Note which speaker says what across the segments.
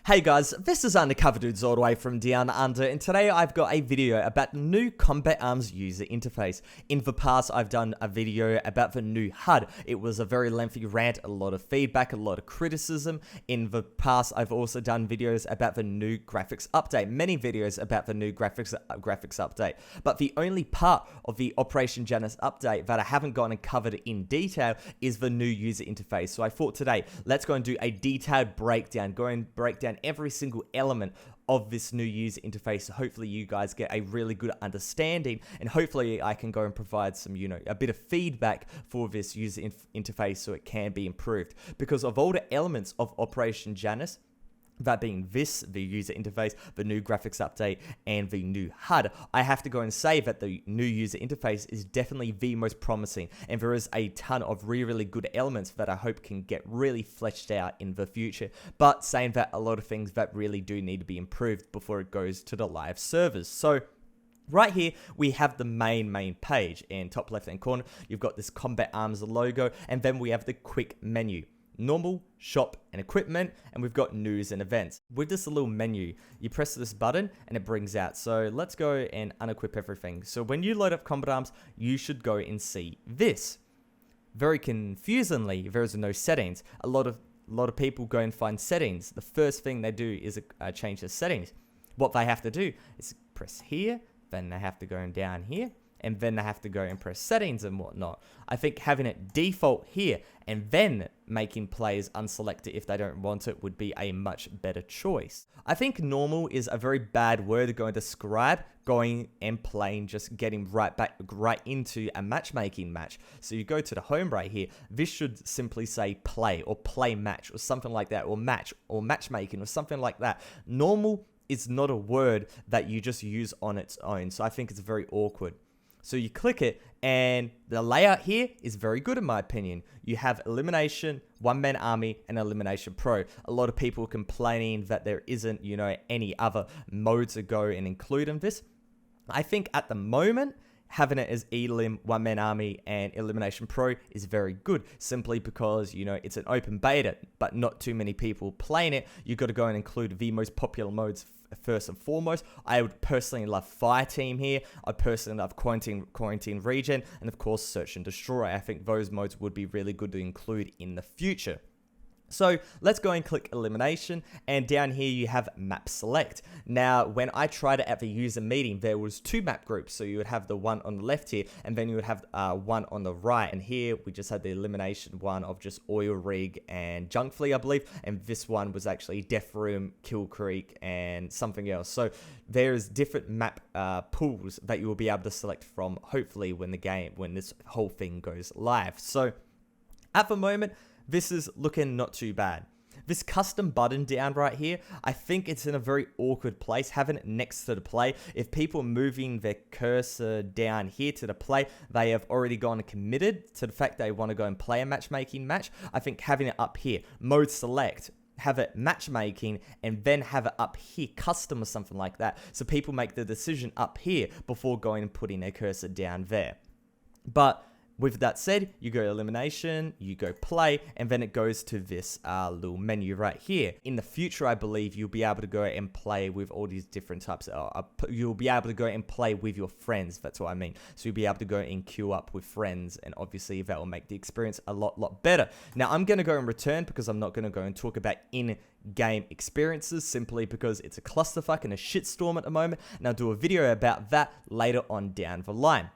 Speaker 1: Hey guys, this is undercoverdudes all the way from Down Under, and today I've got a video about the new Combat Arms user interface. In the past, I've done a video about the new HUD. It was a very lengthy rant, a lot of feedback, a lot of criticism. In the past, I've also done videos about the new graphics update, many videos about the new graphics update. But the only part of the Operation Janus update that I haven't gone and covered in detail is the new user interface. So I thought today, let's go and do a detailed breakdown, break down every single element of this new user interface. So hopefully you guys get a really good understanding, and hopefully I can go and provide some, a bit of feedback for this user interface so it can be improved. Because of all the elements of Operation Janus, that being the user interface, the new graphics update, and the new HUD, I have to go and say that the new user interface is definitely the most promising, and there is a ton of really good elements that I hope can get really fleshed out in the future. But saying that, a lot of things that really do need to be improved before it goes to the live servers. So right here, we have the main page, and top left hand corner, you've got this Combat Arms logo, and then we have the quick menu. Normal, shop, and equipment, and we've got news and events. With this little menu, you press this button and it brings out. So let's go and unequip everything. So when you load up Combat Arms, you should go and see this. Very confusingly, there is no settings. A lot of people go and find settings. The first thing they do is change the settings. What they have to do is press here, then they have to go down here, and then they have to go and press settings and whatnot. I think having it default here and then making players unselect it if they don't want it would be a much better choice. I think normal is a very bad word to go and describe going and playing, just getting right into a matchmaking match. So you go to the home right here. This should simply say play or play match or something like that, or match or matchmaking or something like that. Normal is not a word that you just use on its own. So I think it's very awkward. So you click it, and the layout here is very good in my opinion. You have Elimination, One Man Army, and Elimination Pro. A lot of people complaining that there isn't, any other modes to go and include in this. I think at the moment, having it as Elim, One Man Army, and Elimination Pro is very good, simply because, it's an open beta, but not too many people playing it. You've got to go and include the most popular modes first and foremost. I would personally love Fire Team here. I personally love Quarantine Region, and of course Search and Destroy. I think those modes would be really good to include in the future. So let's go and click Elimination, and down here you have Map Select. Now, when I tried it at the user meeting, there was two map groups. So you would have the one on the left here, and then you would have one on the right. And here we just had the elimination one of just Oil Rig and Junk Fleet, I believe. And this one was actually Death Room, Kill Creek, and something else. So there's different map pools that you will be able to select from, hopefully when this whole thing goes live. So at the moment, this is looking not too bad. This custom button down right here, I think it's in a very awkward place, having it next to the play. If people are moving their cursor down here to the play, they have already gone and committed to the fact they want to go and play a matchmaking match. I think having it up here, mode select, have it matchmaking, and then have it up here, custom or something like that. So people make the decision up here before going and putting their cursor down there. But with that said, you go Elimination, you go Play, and then it goes to this little menu right here. In the future, I believe you'll be able to go and play with all these different types. You'll be able to go and play with your friends. That's what I mean. So you'll be able to go and queue up with friends, and obviously that will make the experience a lot better. Now, I'm going to go and return because I'm not going to go and talk about in-game experiences, simply because it's a clusterfuck and a shitstorm at the moment, and I'll do a video about that later on down the line.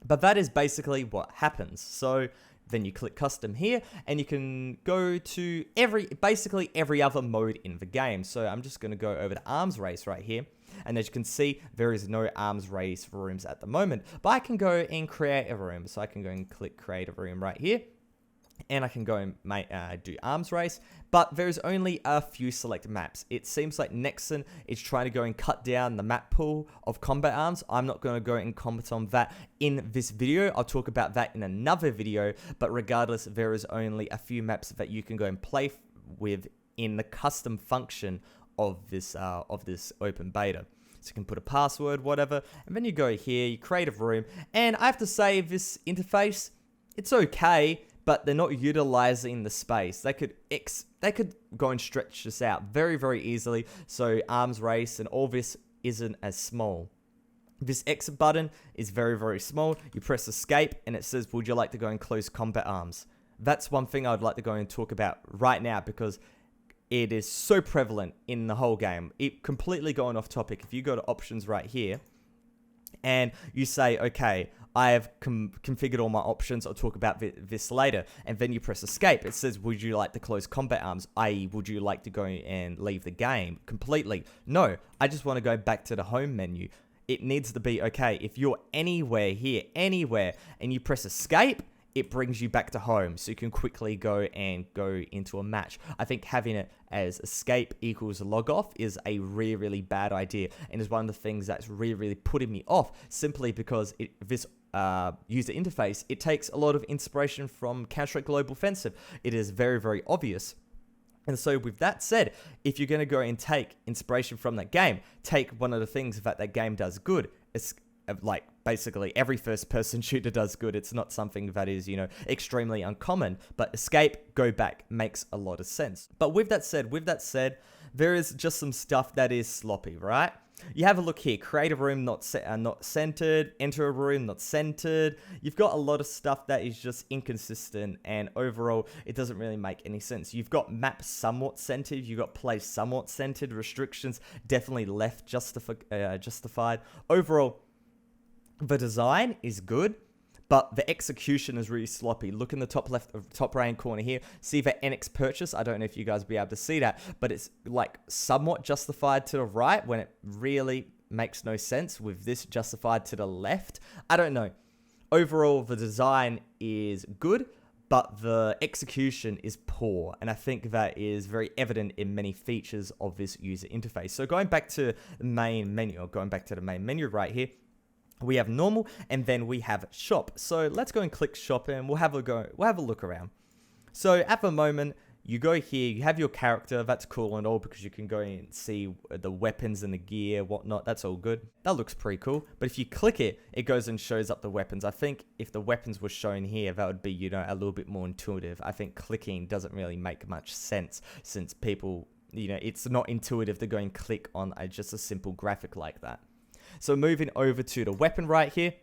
Speaker 1: But that is basically what happens. So then you click custom here, and you can go to basically every other mode in the game. So I'm just going to go over to Arms Race right here. And as you can see, there is no Arms Race rooms at the moment. But I can go and create a room. So I can go and click create a room right here. And I can go and do Arms Race, but there's only a few select maps. It seems like Nexon is trying to go and cut down the map pool of Combat Arms. I'm not going to go and comment on that in this video. I'll talk about that in another video, but regardless, there is only a few maps that you can go and play with in the custom function of this open beta. So you can put a password, whatever, and then you go here, you create a room, and I have to say this interface, it's okay, but they're not utilizing the space. They could go and stretch this out very, very easily. So arms race and all this isn't as small. This exit button is very, very small. You press escape and it says, would you like to go in close combat arms? That's one thing I'd like to go and talk about right now because it is so prevalent in the whole game. It completely going off topic. If you go to options right here and you say, okay, I have configured all my options. I'll talk about this later. And then you press escape. It says, would you like to close combat arms? I.e., would you like to go and leave the game completely? No, I just want to go back to the home menu. It needs to be, okay, if you're anywhere here, anywhere, and you press escape, it brings you back to home so you can quickly go into a match. I think having it as escape equals log off is a really, really bad idea and is one of the things that's really, really putting me off simply because this user interface, it takes a lot of inspiration from Counter-Strike Global Offensive. It is very, very obvious. And so with that said, if you're going to go and take inspiration from that game, take one of the things that game does good. It's like basically every first person shooter does good. It's not something that is, extremely uncommon, but escape, go back makes a lot of sense. But with that said, there is just some stuff that is sloppy, right? You have a look here, create a room not centered, enter a room not centered. You've got a lot of stuff that is just inconsistent and overall it doesn't really make any sense. You've got map somewhat centered, you've got play somewhat centered, restrictions definitely left justified. Overall, the design is good, but the execution is really sloppy. Look in the top left, top right corner here. See the NX purchase. I don't know if you guys will be able to see that, but it's like somewhat justified to the right when it really makes no sense with this justified to the left. I don't know. Overall, the design is good, but the execution is poor. And I think that is very evident in many features of this user interface. So going back to the main menu, or going back to the main menu right here, we have normal and then we have shop. So let's go and click shop and we'll have a look around. So at the moment, you go here, you have your character. That's cool and all because you can go and see the weapons and the gear, whatnot. That's all good. That looks pretty cool. But if you click it, it goes and shows up the weapons. I think if the weapons were shown here, that would be, a little bit more intuitive. I think clicking doesn't really make much sense since people, it's not intuitive to go and click on just a simple graphic like that. So moving over to the weapon right here,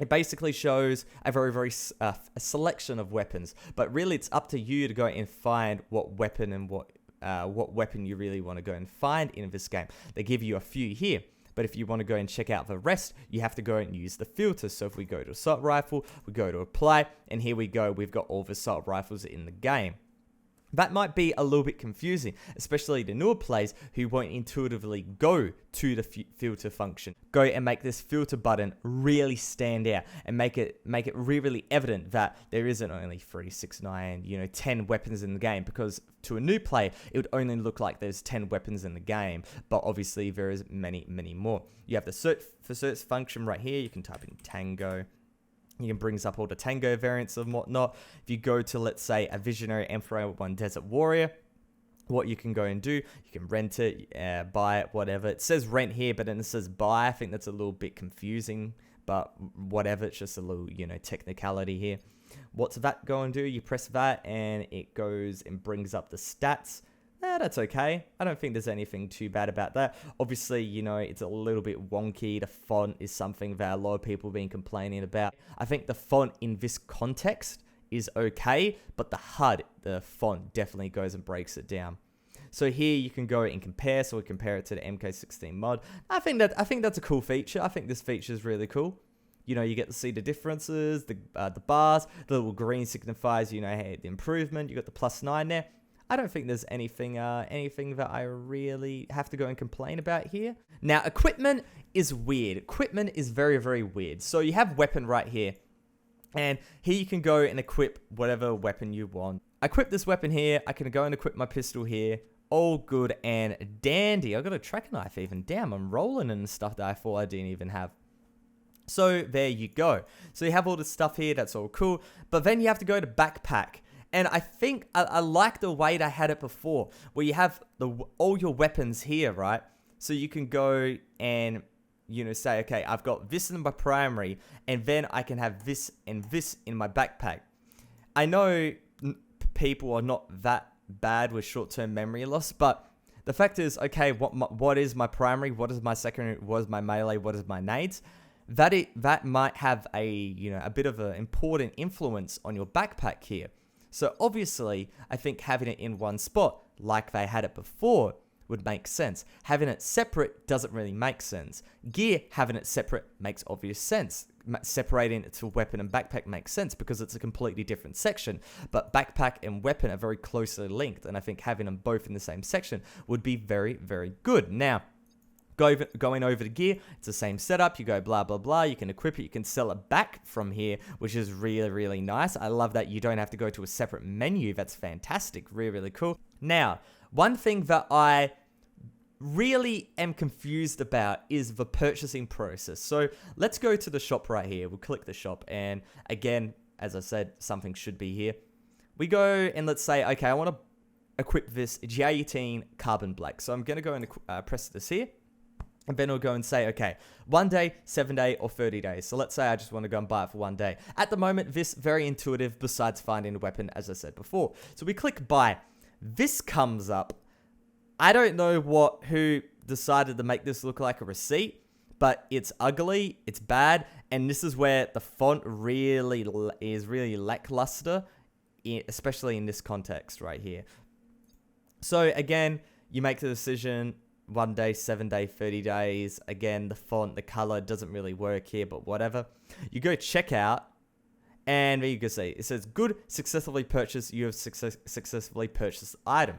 Speaker 1: it basically shows a very a selection of weapons, but really it's up to you to go and find what weapon and what weapon you really want to go and find in this game. They give you a few here, but if you want to go and check out the rest, you have to go and use the filters. So if we go to assault rifle, we go to apply, and here we go, we've got all the assault rifles in the game. That might be a little bit confusing, especially the newer players who won't intuitively go to the filter function. Go and make this filter button really stand out and make it really evident that there isn't only 3, 6, 9, 10 weapons in the game, because to a new player, it would only look like there's 10 weapons in the game, but obviously there is many, many more. You have the search function right here. You can type in Tango. You can bring up all the Tango variants and whatnot. If you go to, let's say, a Visionary M4A1 Desert Warrior, what you can go and do, you can rent it, buy it, whatever. It says rent here, but then it says buy. I think that's a little bit confusing, but whatever. It's just a little, technicality here. What's that go and do? You press that, and it goes and brings up the stats. That's okay. I don't think there's anything too bad about that. Obviously, it's a little bit wonky. The font is something that a lot of people have been complaining about. I think the font in this context is okay, but the HUD, the font, definitely goes and breaks it down. So here you can go and compare. So we compare it to the MK16 mod. I think that's a cool feature. I think this feature is really cool. You get to see the differences, the bars, the little green signifies, hey, the improvement. You got the +9 there. I don't think there's anything that I really have to go and complain about here. Now, equipment is weird. Equipment is very, very weird. So you have weapon right here. And here you can go and equip whatever weapon you want. I equip this weapon here. I can go and equip my pistol here. All good and dandy. I got a tracker knife even. Damn, I'm rolling in stuff that I thought I didn't even have. So there you go. So you have all this stuff here. That's all cool. But then you have to go to backpack. And I think I like the way they had it before, where you have all your weapons here, right? So you can go and, say, okay, I've got this in my primary, and then I can have this and this in my backpack. I know people are not that bad with short-term memory loss, but the fact is, okay, what is my primary, what is my secondary, what is my melee, what is my nades? That might have a bit of an important influence on your backpack here. So obviously, I think having it in one spot, like they had it before, would make sense. Having it separate doesn't really make sense. Gear, having it separate makes obvious sense. Separating it to weapon and backpack makes sense because it's a completely different section. But backpack and weapon are very closely linked, and I think having them both in the same section would be very, very good. Now, going over to gear, it's the same setup. You go blah, blah, blah. You can equip it. You can sell it back from here, which is really, really nice. I love that you don't have to go to a separate menu. That's fantastic. Really, really cool. Now, one thing that I really am confused about is the purchasing process. So let's go to the shop right here. We'll click the shop. And again, as I said, something should be here. We go and let's say, okay, I want to equip this G18 Carbon Black. So I'm going to go and press this here. And then we'll go and say, okay, 1 day, 7 day, or 30 days. So let's say I just want to go and buy it for 1 day. At the moment, this very intuitive besides finding a weapon, as I said before. So we click buy. This comes up. I don't know who decided to make this look like a receipt, but it's ugly, it's bad, and this is where the font really is really lackluster, especially in this context right here. So again, you make the decision, 1 day, 7 day, 30 days. Again, the font, the color doesn't really work here, but whatever. You go checkout, and there you can see, it says, good, successfully purchased, you have successfully purchased the item.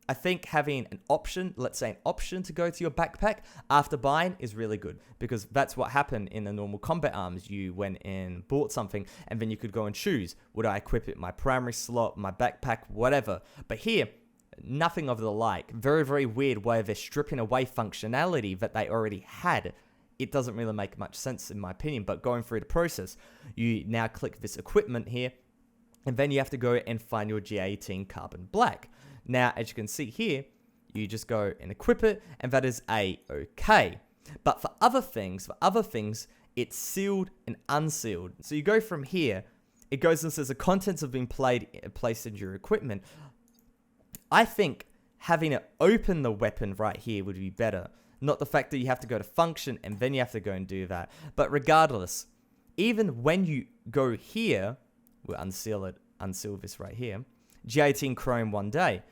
Speaker 1: I think having an option, let's say an option to go to your backpack after buying is really good because that's what happened in the normal combat arms. You went and bought something and then you could go and choose, would I equip it my primary slot, my backpack, whatever. But here, nothing of the like. Very, very weird way they're stripping away functionality that they already had. It doesn't really make much sense in my opinion, but going through the process, you now click this equipment here and then you have to go and find your G18 Carbon Black. Now, as you can see here, you just go and equip it, and that is A-okay. But for other things, it's sealed and unsealed. So you go from here, it goes and says the contents have been placed in your equipment. I think having it open the weapon right here would be better. Not the fact that you have to go to function and then you have to go and do that. But regardless, even when you go here, we'll unseal this right here, G18 Chrome 1 day.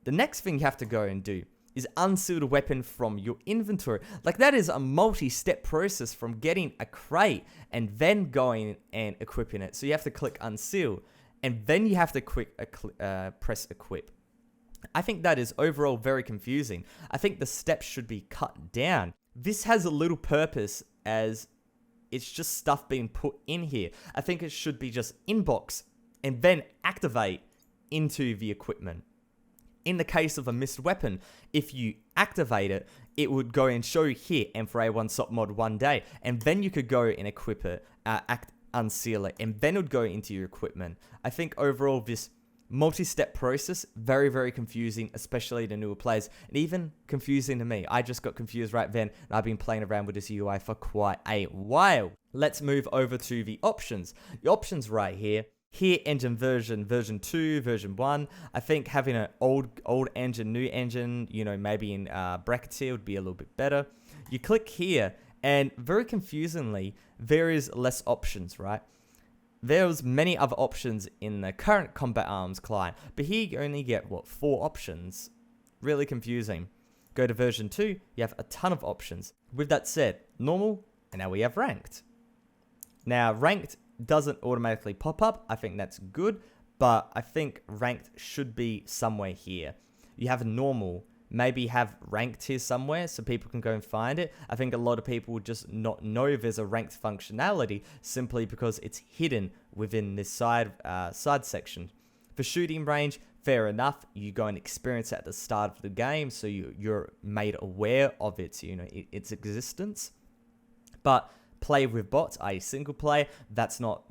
Speaker 1: The next thing you have to go and do is unseal the weapon from your inventory. Like that is a multi-step process from getting a crate and then going and equipping it. So you have to click unseal and then you have to press equip. I think that is overall very confusing. I think the steps should be cut down. This has a little purpose as it's just stuff being put in here. I think it should be just inbox and then activate into the equipment. In the case of a missed weapon, if you activate it, it would go and show here M4A1 SOP mod 1 day, and then you could go and equip it, unseal it, and then it would go into your equipment. I think overall this multi-step process, very, very confusing, especially to newer players, and even confusing to me. I just got confused right then, and I've been playing around with this UI for quite a while. Let's move over to the options. The options right here. Here, engine version 2, version 1. I think having an old engine, new engine, maybe in brackets here would be a little bit better. You click here, and very confusingly, there is less options, right? There's many other options in the current Combat Arms client, but here you only get, 4 options? Really confusing. Go to version 2, you have a ton of options. With that said, normal, and now we have ranked. Now, ranked doesn't automatically pop up. I think that's good, but I think ranked should be somewhere here. You have normal, maybe have ranked here somewhere so people can go and find it. I think a lot of people would just not know there's a ranked functionality simply because it's hidden within this side section. For shooting range, fair enough. You go and experience it at the start of the game, so you're made aware of its existence. But play with bots, i.e. single player, that's not,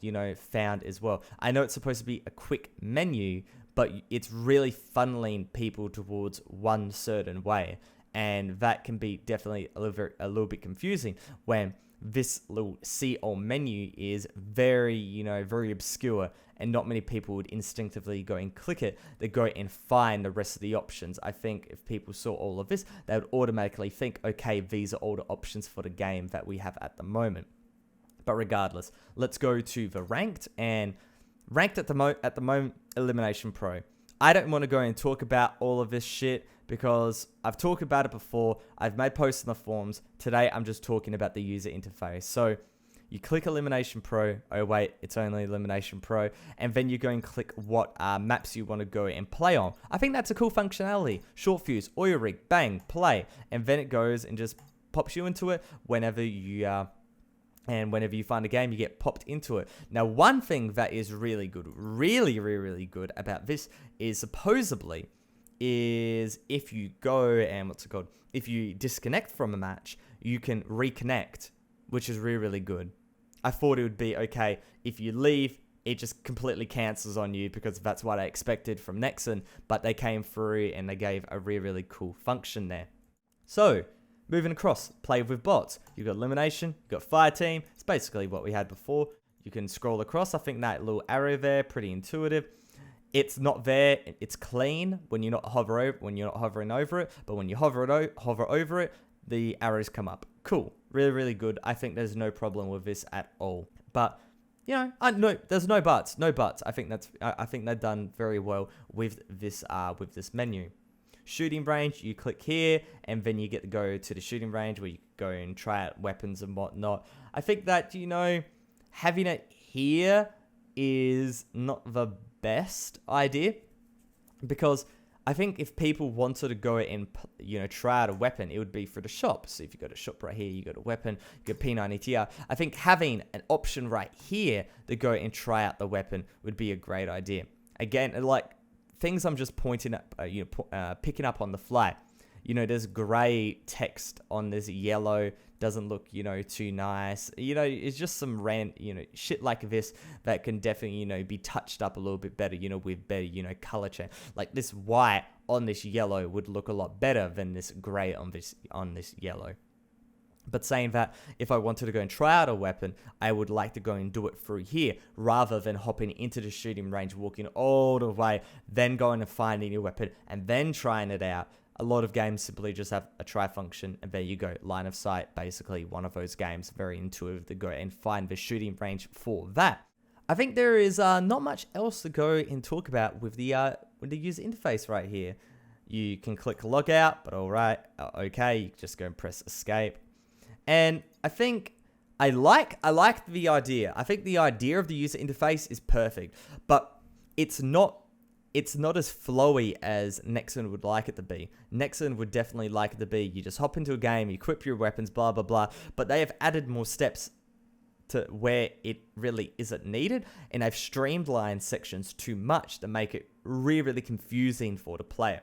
Speaker 1: found as well. I know it's supposed to be a quick menu, but it's really funneling people towards one certain way. And that can be definitely a little bit confusing when this little see all menu is very, very obscure, and not many people would instinctively go and click it. They go and find the rest of the options. I think if people saw all of this, they would automatically think, okay, these are all the options for the game that we have at the moment. But regardless, let's go to the ranked, and ranked at the moment, Elimination Pro. I don't want to go and talk about all of this shit because I've talked about it before. I've made posts in the forums. Today, I'm just talking about the user interface. So you click Elimination Pro. Oh, wait, it's only Elimination Pro. And then you go and click what maps you want to go and play on. I think that's a cool functionality. Short fuse, oil rig, bang, play. And then it goes and just pops you into it whenever you... and whenever you find a game, you get popped into it. Now, one thing that is really good, really good about this is supposedly is if you go and if you disconnect from a match, you can reconnect, which is really good. I thought it would be okay if you leave, it just completely cancels on you because that's what I expected from Nexon, but they came through and they gave a really cool function there. So, moving across, play with bots. You've got elimination, you've got fire team. It's basically what we had before. You can scroll across. I think that little arrow there, pretty intuitive. It's not there. It's clean when you're not hovering over it. But when you hover over it, the arrows come up. Cool, really good. I think there's no problem with this at all. But no, there's no buts. I think they've done very well with this menu. Shooting range, you click here, and then you get to go to the shooting range where you go and try out weapons and whatnot. I think that, having it here is not the best idea, because I think if people wanted to go and, try out a weapon, it would be for the shop. So if you go to shop right here, you go to weapon, you go P90TR. I think having an option right here to go and try out the weapon would be a great idea. Again, things I'm just pointing at, picking up on the fly. There's gray text on this yellow, doesn't look, too nice. It's just some shit like this that can definitely, be touched up a little bit better, with better, color change. Like this white on this yellow would look a lot better than this gray on this yellow. But saying that, if I wanted to go and try out a weapon, I would like to go and do it through here, rather than hopping into the shooting range, walking all the way, then going and finding a weapon, and then trying it out. A lot of games simply just have a try function, and there you go. Line of sight, basically one of those games, very intuitive to go and find the shooting range for that. I think there is not much else to go and talk about with the user interface right here. You can click logout, but alright, okay, you just go and press escape. And I think I like the idea. I think the idea of the user interface is perfect, but it's not as flowy as Nexon would like it to be. Nexon would definitely like it to be, you just hop into a game, you equip your weapons, blah, blah, blah. But they have added more steps to where it really isn't needed. And they've streamlined sections too much to make it really confusing for the player.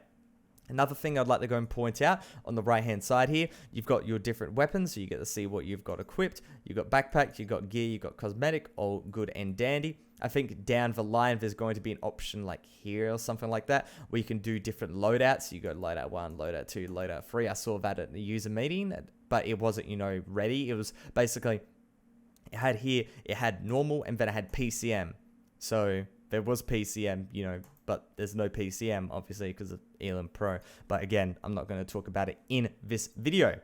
Speaker 1: Another thing I'd like to go and point out, on the right-hand side here, you've got your different weapons, so you get to see what you've got equipped. You've got backpack, you've got gear, you've got cosmetic, all good and dandy. I think down the line, there's going to be an option like here or something like that, where you can do different loadouts. You go loadout 1, loadout 2, loadout 3. I saw that at the user meeting, but it wasn't, ready. It was basically, it had normal, and then it had PCM. So there was PCM, but there's no PCM, obviously, because of Elim Pro. But again, I'm not going to talk about it in this video.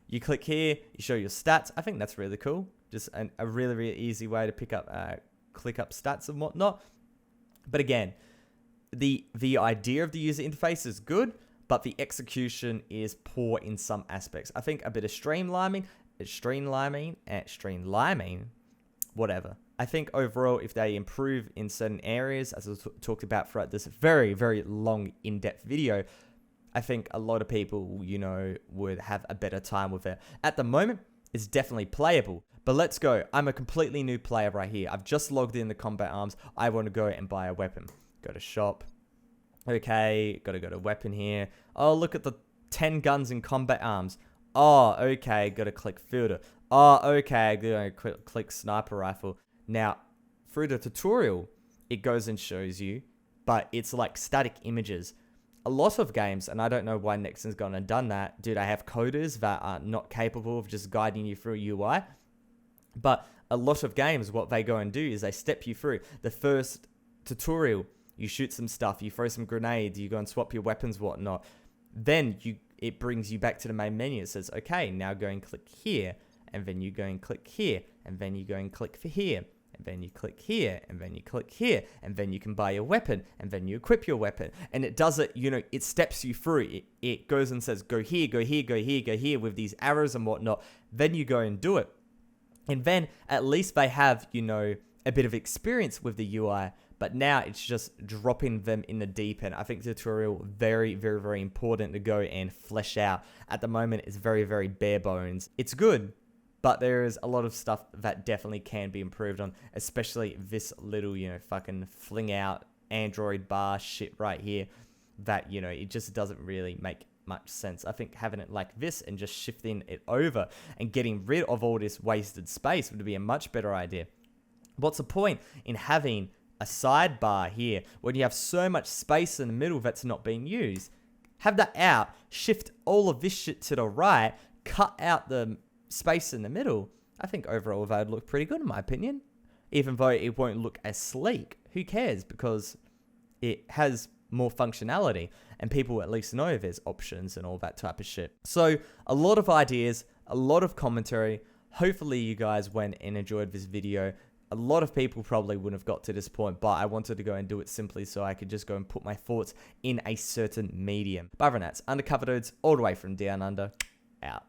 Speaker 1: You click here, you show your stats. I think that's really cool. Just a really easy way to click up stats and whatnot. But again, the idea of the user interface is good, but the execution is poor in some aspects. I think a bit of streamlining, whatever. I think overall, if they improve in certain areas, as I talked about throughout this very long, in-depth video, I think a lot of people, would have a better time with it. At the moment, it's definitely playable. But let's go. I'm a completely new player right here. I've just logged in the Combat Arms. I want to go and buy a weapon. Go to shop. Okay, got to go to weapon here. Oh, look at the 10 guns in Combat Arms. Oh, okay, got to click filter. Oh, okay, got to click sniper rifle. Now, through the tutorial, it goes and shows you, but it's like static images. a lot of games, and I don't know why Nixon's gone and done that. Do they have coders that are not capable of just guiding you through UI? But a lot of games, what they go and do is they step you through the first tutorial. You shoot some stuff, you throw some grenades, you go and swap your weapons, whatnot. Then it brings you back to the main menu. It says, okay, now go and click here, and then you go and click here, and then you go and click for here, and then you click here, and then you click here, and then you can buy your weapon, and then you equip your weapon. And it does it, it steps you through. It goes and says, go here, go here, go here, go here with these arrows and whatnot. Then you go and do it. And then at least they have, a bit of experience with the UI, but now it's just dropping them in the deep end. I think tutorial, very, very, very important to go and flesh out. At the moment, it's very, very bare bones. It's good, but there is a lot of stuff that definitely can be improved on, especially this little, fucking fling out Android bar shit right here that, it just doesn't really make much sense. I think having it like this and just shifting it over and getting rid of all this wasted space would be a much better idea. What's the point in having a sidebar here when you have so much space in the middle that's not being used? Have that out, shift all of this shit to the right, cut out the space in the middle. I think overall that would look pretty good in my opinion. Even though it won't look as sleek, who cares? Because it has more functionality and people at least know there's options and all that type of shit. So a lot of ideas, a lot of commentary. Hopefully you guys went and enjoyed this video. A lot of people probably wouldn't have got to this point, but I wanted to go and do it simply so I could just go and put my thoughts in a certain medium. But other than that, it's Undercover Dudes all the way from down under, out.